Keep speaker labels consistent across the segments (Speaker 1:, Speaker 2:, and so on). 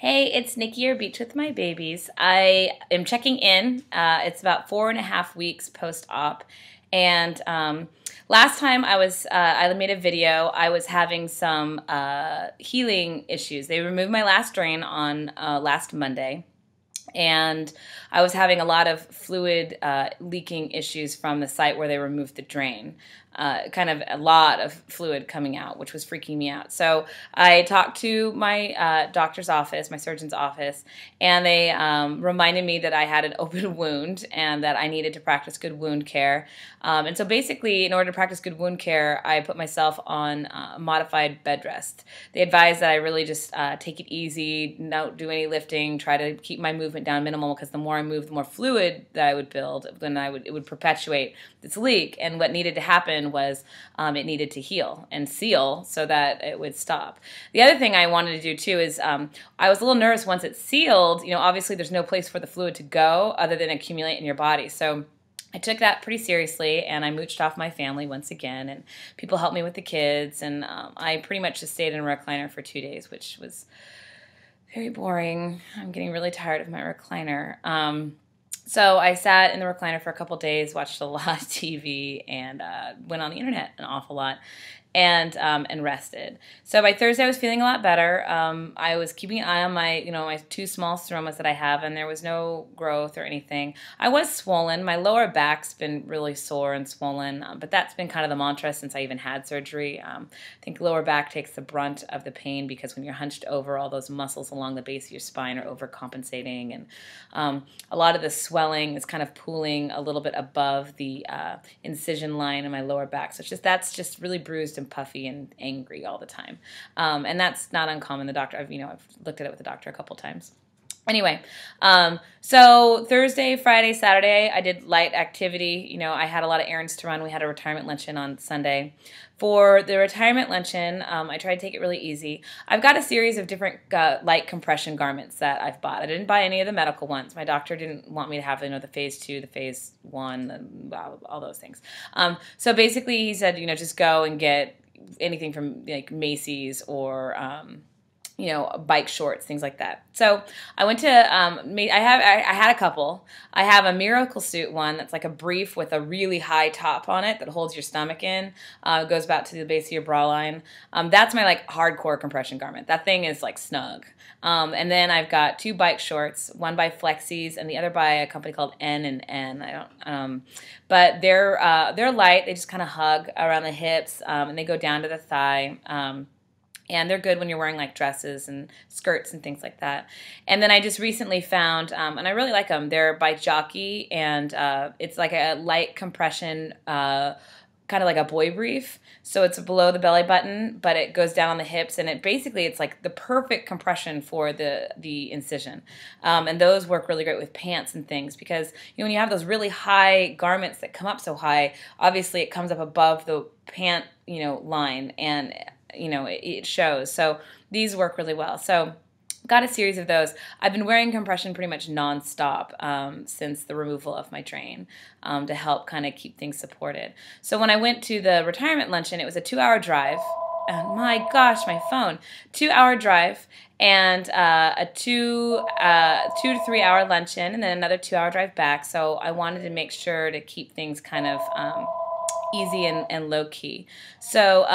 Speaker 1: Hey, it's Nikki, your beach with my babies. I am checking in. It's about 4.5 weeks post-op, and last time I made a video. I was having some healing issues. They removed my last drain on last Monday. And I was having a lot of fluid leaking issues from the site where they removed the drain. Kind of a lot of fluid coming out, which was freaking me out. So I talked to my doctor's office, my surgeon's office, and they reminded me that I had an open wound and that I needed to practice good wound care. And so basically, in order to practice good wound care, I put myself on modified bed rest. They advised that I really just take it easy, don't do any lifting, try to keep my movement down minimal, because the more I moved, the more fluid that I would build, then it would perpetuate this leak. And what needed to happen was it needed to heal and seal so that it would stop. The other thing I wanted to do too is I was a little nervous once it's sealed. Obviously there's no place for the fluid to go other than accumulate in your body. So I took that pretty seriously, and I mooched off my family once again, and people helped me with the kids, and I pretty much just stayed in a recliner for 2 days, which was very boring. I'm getting really tired of my recliner. So I sat in the recliner for a couple days, watched a lot of TV, and went on the internet an awful lot, and rested. So by Thursday, I was feeling a lot better. I was keeping an eye on my 2 small stromas that I have, and there was no growth or anything. I was swollen. My lower back's been really sore and swollen, but that's been kind of the mantra since I even had surgery. I think lower back takes the brunt of the pain because when you're hunched over, all those muscles along the base of your spine are overcompensating, and a lot of the swelling is kind of pooling a little bit above the incision line in my lower back. So that's just really bruised and puffy and angry all the time, and that's not uncommon. I've looked at it with the doctor a couple times. Anyway, so Thursday, Friday, Saturday, I did light activity. I had a lot of errands to run. We had a retirement luncheon on Sunday. For the retirement luncheon, I tried to take it really easy. I've got a series of different light compression garments that I've bought. I didn't buy any of the medical ones. My doctor didn't want me to have, the phase 2, the phase 1, all those things. So basically he said, just go and get anything from like Macy's or bike shorts, things like that. So I went to, I had a couple. I have a Miracle Suit one that's like a brief with a really high top on it that holds your stomach in. It goes about to the base of your bra line. That's my like hardcore compression garment. That thing is like snug. And then I've got 2 bike shorts, one by Flexies and the other by a company called N&N. But they're light. They just kind of hug around the hips, and they go down to the thigh. And they're good when you're wearing like dresses and skirts and things like that. And then I just recently found, and I really like them, they're by Jockey, and it's like a light compression, kind of like a boy brief. So it's below the belly button, but it goes down on the hips, and it's like the perfect compression for the incision. And those work really great with pants and things, because when you have those really high garments that come up so high, obviously it comes up above the pant line, and it shows. So these work really well. So got a series of those. I've been wearing compression pretty much nonstop since the removal of my drain, to help kind of keep things supported. So when I went to the retirement luncheon, it was a 2-hour drive. And my gosh, my phone. 2-hour drive, and a 2 to 3 hour luncheon, and then another 2-hour drive back. So I wanted to make sure to keep things kind of easy and low-key. So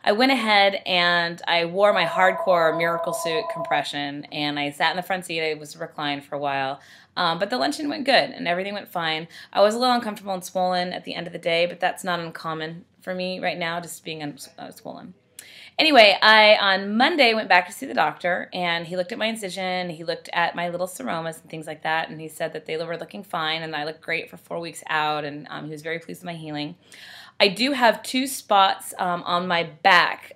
Speaker 1: I went ahead and I wore my hardcore Miracle Suit compression, and I sat in the front seat. I was reclined for a while. But the luncheon went good, and everything went fine. I was a little uncomfortable and swollen at the end of the day, but that's not uncommon for me right now, just being swollen. Anyway, I, on Monday, went back to see the doctor, and he looked at my incision, he looked at my little seromas and things like that, and he said that they were looking fine, and I looked great for 4 weeks out, and he was very pleased with my healing. I do have 2 spots on my back,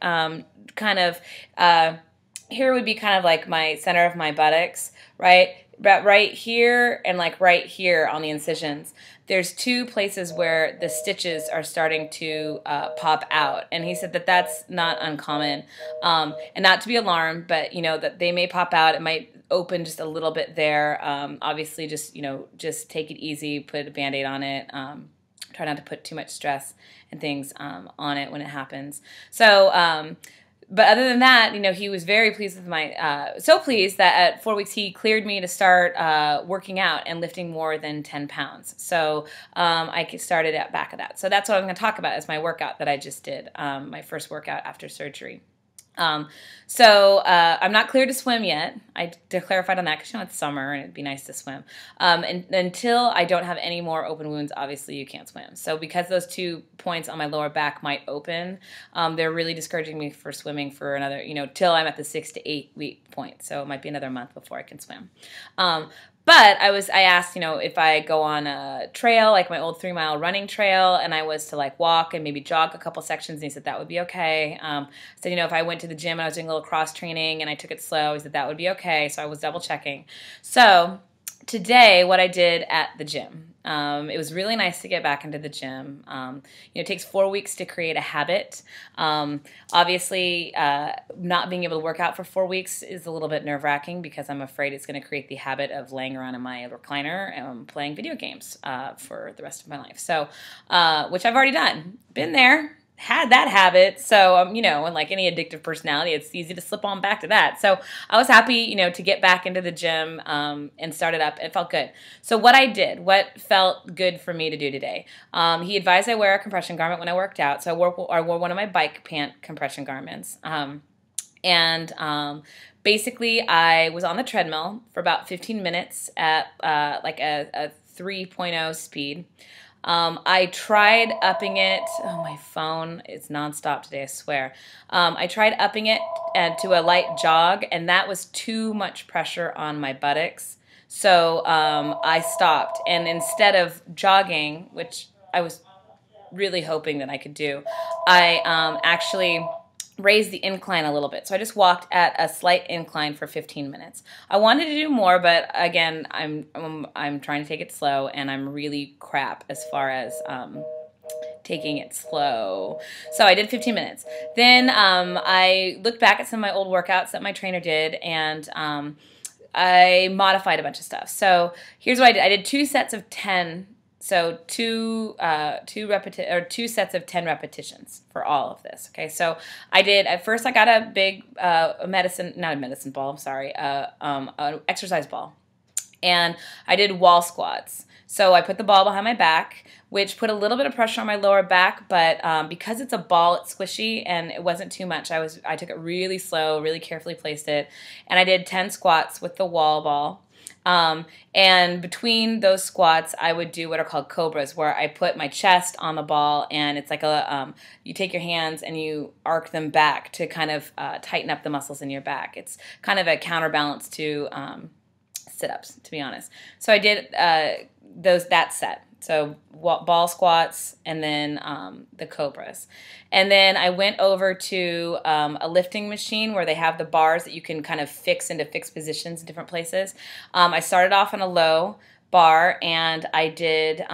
Speaker 1: here would be kind of like my center of my buttocks, right? But right here and like right here on the incisions, there's 2 places where the stitches are starting to pop out. And he said that that's not uncommon, and not to be alarmed, but that they may pop out. It might open just a little bit there. Obviously just take it easy, put a Band-Aid on it. Try not to put too much stress and things on it when it happens. So but other than that, he was very pleased with so pleased that at 4 weeks he cleared me to start working out and lifting more than 10 pounds. So I started at back of that. So that's what I'm going to talk about as my workout that I just did, my first workout after surgery. So I'm not cleared to swim yet. I clarified on that because it's summer and it'd be nice to swim. And until I don't have any more open wounds, obviously you can't swim. So because those 2 points on my lower back might open, they're really discouraging me for swimming for another, till I'm at the 6 to 8 week point. So it might be another month before I can swim. But I asked, if I go on a trail, like my old 3-mile running trail, and I was to like walk and maybe jog a couple sections, and he said that would be okay. I said, if I went to the gym and I was doing a little cross training and I took it slow, he said that would be okay. So I was double checking. So today, what I did at the gym, it was really nice to get back into the gym. It takes 4 weeks to create a habit. Obviously, not being able to work out for 4 weeks is a little bit nerve-wracking because I'm afraid it's going to create the habit of laying around in my recliner and playing video games for the rest of my life. So, which I've already done. Been there. Had that habit, so and like any addictive personality, it's easy to slip on back to that. So I was happy, to get back into the gym and start it up. It felt good. So what felt good for me to do today? He advised I wear a compression garment when I worked out, so I wore one of my bike pant compression garments. Basically, I was on the treadmill for about 15 minutes at like a 3.0 speed. I tried upping it. Oh, my phone is nonstop today, I swear. I tried upping it to a light jog, and that was too much pressure on my buttocks. So I stopped, and instead of jogging, which I was really hoping that I could do, I actually raised the incline a little bit. So I just walked at a slight incline for 15 minutes. I wanted to do more, but again, I'm trying to take it slow, and I'm really crap as far as taking it slow. So I did 15 minutes. Then I looked back at some of my old workouts that my trainer did, and I modified a bunch of stuff. So here's what I did. I did 2 sets of 10. So two sets of 10 repetitions for all of this. Okay, so at first I got a big exercise ball, and I did wall squats. So I put the ball behind my back, which put a little bit of pressure on my lower back, but because it's a ball, it's squishy, and it wasn't too much. I took it really slow, really carefully placed it, and I did 10 squats with the wall ball. And between those squats, I would do what are called cobras, where I put my chest on the ball, and it's like you take your hands and you arc them back to kind of tighten up the muscles in your back. It's kind of a counterbalance to sit-ups, to be honest. So I did that set. So ball squats, and then the cobras. And then I went over to a lifting machine where they have the bars that you can kind of fix into fixed positions in different places. I started off on a low bar, and I did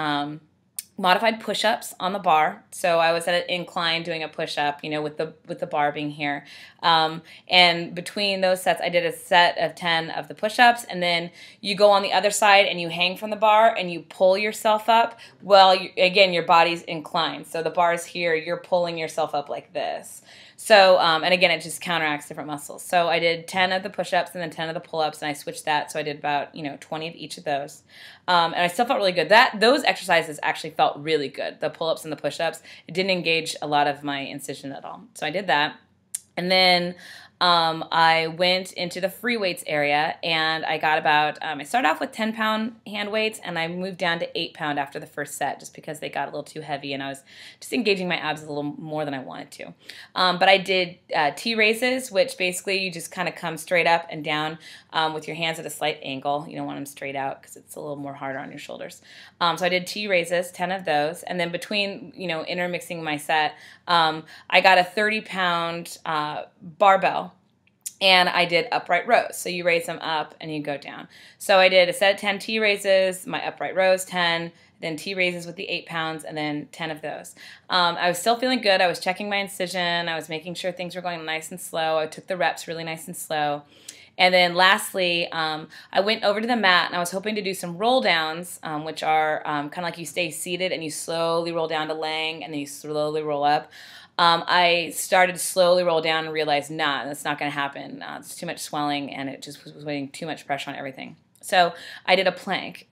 Speaker 1: modified push-ups on the bar. So I was at an incline doing a push-up, with the bar being here. And between those sets, I did a set of 10 of the push-ups, and then you go on the other side and you hang from the bar and you pull yourself up. Well, again, your body's inclined. So the bar's here, you're pulling yourself up like this. So, and again, it just counteracts different muscles. So I did 10 of the push-ups and then 10 of the pull-ups, and I switched that. So I did about, 20 of each of those. And I still felt really good. Those exercises actually felt really good. The pull-ups and the push-ups. It didn't engage a lot of my incision at all. So I did that. And then I went into the free weights area, and I got about, I started off with 10-pound hand weights, and I moved down to 8-pound after the first set just because they got a little too heavy, and I was just engaging my abs a little more than I wanted to. But I did T-raises, which basically you just kind of come straight up and down with your hands at a slight angle. You don't want them straight out because it's a little more harder on your shoulders. So I did T-raises, 10 of those, and then between, intermixing my set, I got a 30-pound barbell, and I did upright rows. So you raise them up and you go down. So I did a set of 10 T-raises, my upright rows 10, then T-raises with the 8 pounds, and then 10 of those. I was still feeling good. I was checking my incision. I was making sure things were going nice and slow. I took the reps really nice and slow. And then lastly, I went over to the mat, and I was hoping to do some roll downs, which are kind of like you stay seated and you slowly roll down to laying, and then you slowly roll up. I started to slowly roll down and realized, nah, that's not going to happen. It's too much swelling, and it just was putting too much pressure on everything. So I did a plank.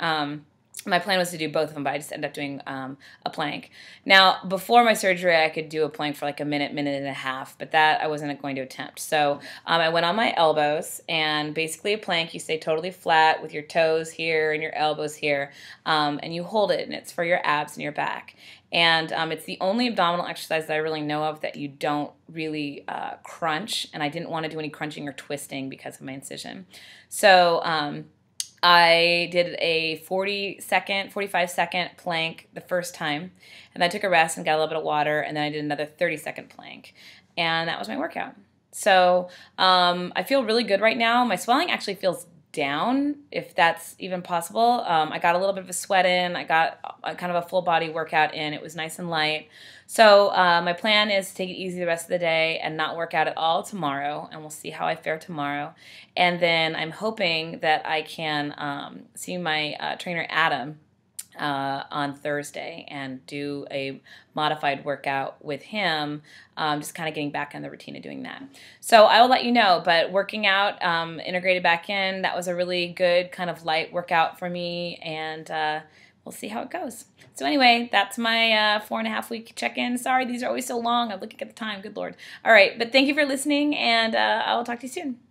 Speaker 1: My plan was to do both of them, but I just ended up doing a plank. Now, before my surgery, I could do a plank for like a minute, minute and a half, but that I wasn't going to attempt. So I went on my elbows, and basically a plank, you stay totally flat with your toes here and your elbows here, and you hold it, and it's for your abs and your back. And it's the only abdominal exercise that I really know of that you don't really crunch, and I didn't want to do any crunching or twisting because of my incision. So I did a 45-second plank the first time, and then I took a rest and got a little bit of water, and then I did another 30-second plank, and that was my workout. So I feel really good right now. My swelling actually feels down, if that's even possible. I got a little bit of a sweat in. I got kind of a full body workout in. It was nice and light. So my plan is to take it easy the rest of the day and not work out at all tomorrow, and we'll see how I fare tomorrow. And then I'm hoping that I can see my trainer Adam on Thursday and do a modified workout with him, just kind of getting back in the routine of doing that. So I will let you know, but working out, integrated back in, that was a really good kind of light workout for me, and we'll see how it goes. So anyway, that's my 4.5-week check-in. Sorry, these are always so long. I'm looking at the time. Good Lord. All right, but thank you for listening, and I'll talk to you soon.